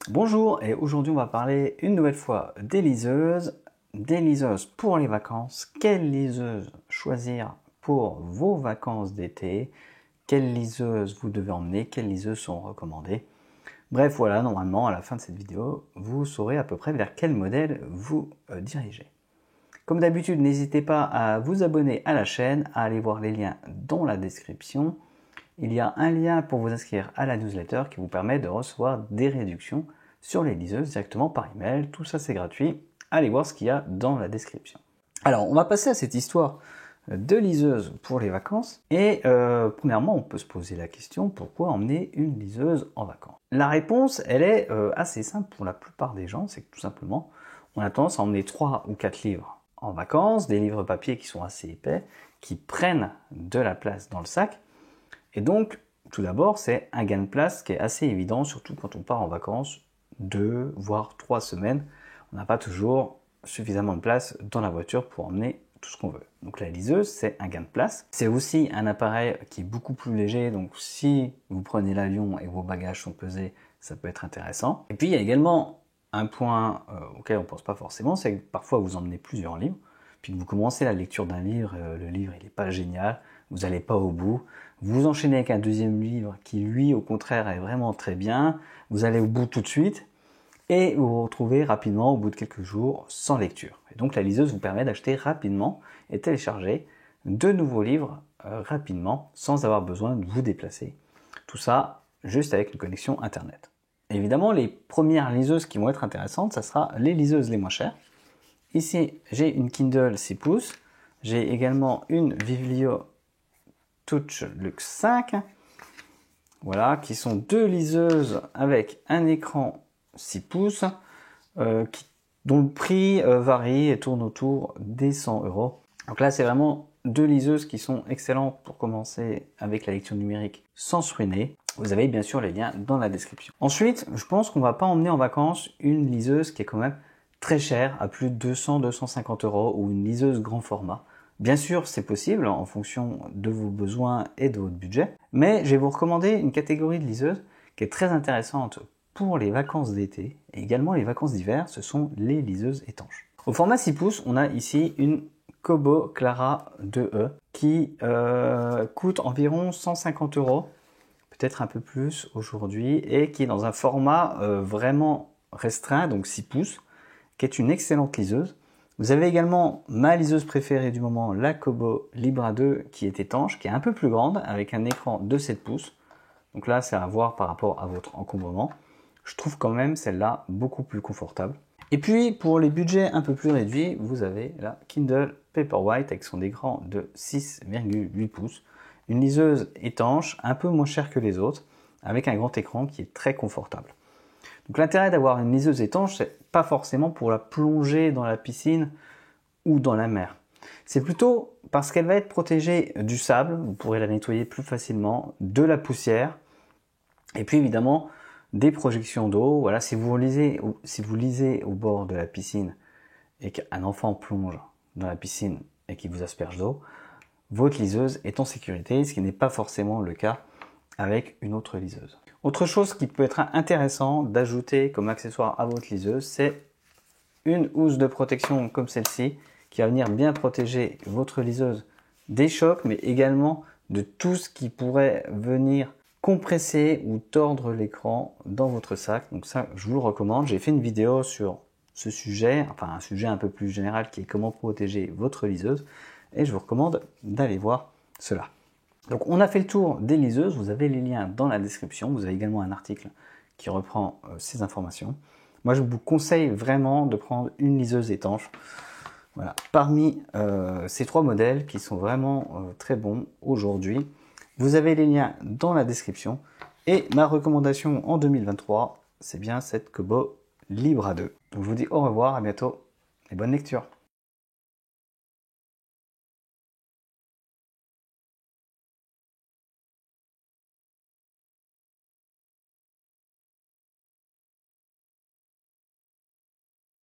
Bonjour, et aujourd'hui on va parler une nouvelle fois des liseuses pour les vacances. Quelle liseuse choisir pour vos vacances d'été? Quelle liseuse vous devez emmener? Quelles liseuses sont recommandées? Bref, voilà, normalement à la fin de cette vidéo, vous saurez à peu près vers quel modèle vous dirigez. Comme d'habitude, n'hésitez pas à vous abonner à la chaîne, à aller voir les liens dans la description. Il y a un lien pour vous inscrire à la newsletter qui vous permet de recevoir des réductions sur les liseuses directement par email. Tout ça c'est gratuit. Allez voir ce qu'il y a dans la description. Alors on va passer à cette histoire de liseuse pour les vacances. Et premièrement, on peut se poser la question, pourquoi emmener une liseuse en vacances? La réponse, elle est assez simple pour la plupart des gens. C'est que tout simplement, on a tendance à emmener 3 ou 4 livres en vacances, des livres papier qui sont assez épais, qui prennent de la place dans le sac. Et donc, tout d'abord, c'est un gain de place qui est assez évident, surtout quand on part en vacances 2 voire 3 semaines. On n'a pas toujours suffisamment de place dans la voiture pour emmener tout ce qu'on veut. Donc la liseuse, c'est un gain de place. C'est aussi un appareil qui est beaucoup plus léger, donc si vous prenez l'avion et vos bagages sont pesés, ça peut être intéressant. Et puis il y a également un point auquel on ne pense pas forcément, c'est que parfois vous emmenez plusieurs livres, puis que vous commencez la lecture d'un livre, le livre il n'est pas génial, vous n'allez pas au bout, vous enchaînez avec un deuxième livre qui lui au contraire est vraiment très bien, vous allez au bout tout de suite et vous vous retrouvez rapidement au bout de quelques jours sans lecture. Et donc la liseuse vous permet d'acheter rapidement et télécharger de nouveaux livres rapidement sans avoir besoin de vous déplacer. Tout ça juste avec une connexion internet. Évidemment, les premières liseuses qui vont être intéressantes, ça sera les liseuses les moins chères. Ici, j'ai une Kindle 6 pouces. J'ai également une Viglio Touch Luxe 5. Voilà, qui sont deux liseuses avec un écran 6 pouces dont le prix varie et tourne autour des 100 €. Donc là, c'est vraiment deux liseuses qui sont excellentes pour commencer avec la lecture numérique sans se ruiner. Vous avez bien sûr les liens dans la description. Ensuite, je pense qu'on ne va pas emmener en vacances une liseuse qui est quand même très chère, à plus de 200-250 € ou une liseuse grand format. Bien sûr, c'est possible en fonction de vos besoins et de votre budget, mais je vais vous recommander une catégorie de liseuses qui est très intéressante pour les vacances d'été et également les vacances d'hiver, ce sont les liseuses étanches. Au format 6 pouces, on a ici une Kobo Clara 2E qui coûte environ 150 €, peut-être un peu plus aujourd'hui, et qui est dans un format vraiment restreint, donc 6 pouces, qui est une excellente liseuse. Vous avez également ma liseuse préférée du moment, la Kobo Libra 2, qui est étanche, qui est un peu plus grande, avec un écran de 7 pouces. Donc là, c'est à voir par rapport à votre encombrement. Je trouve quand même celle-là beaucoup plus confortable. Et puis, pour les budgets un peu plus réduits, vous avez la Kindle Paperwhite avec son écran de 6,8 pouces. Une liseuse étanche, un peu moins chère que les autres, avec un grand écran qui est très confortable. Donc l'intérêt d'avoir une liseuse étanche, c'est pas forcément pour la plonger dans la piscine ou dans la mer. C'est plutôt parce qu'elle va être protégée du sable, vous pourrez la nettoyer plus facilement, de la poussière, et puis évidemment des projections d'eau. Voilà, si vous lisez au bord de la piscine et qu'un enfant plonge dans la piscine et qu'il vous asperge d'eau, votre liseuse est en sécurité, ce qui n'est pas forcément le cas avec une autre liseuse. Autre chose qui peut être intéressant d'ajouter comme accessoire à votre liseuse, c'est une housse de protection comme celle-ci qui va venir bien protéger votre liseuse des chocs, mais également de tout ce qui pourrait venir compresser ou tordre l'écran dans votre sac. Donc ça, je vous le recommande. J'ai fait une vidéo sur ce sujet, enfin un sujet un peu plus général qui est comment protéger votre liseuse, et je vous recommande d'aller voir cela. Donc on a fait le tour des liseuses, vous avez les liens dans la description, vous avez également un article qui reprend ces informations. Moi je vous conseille vraiment de prendre une liseuse étanche. Voilà. Parmi ces 3 modèles qui sont vraiment très bons aujourd'hui, vous avez les liens dans la description. Et ma recommandation en 2023, c'est bien cette Kobo Libra 2. Donc je vous dis au revoir, à bientôt et bonne lecture.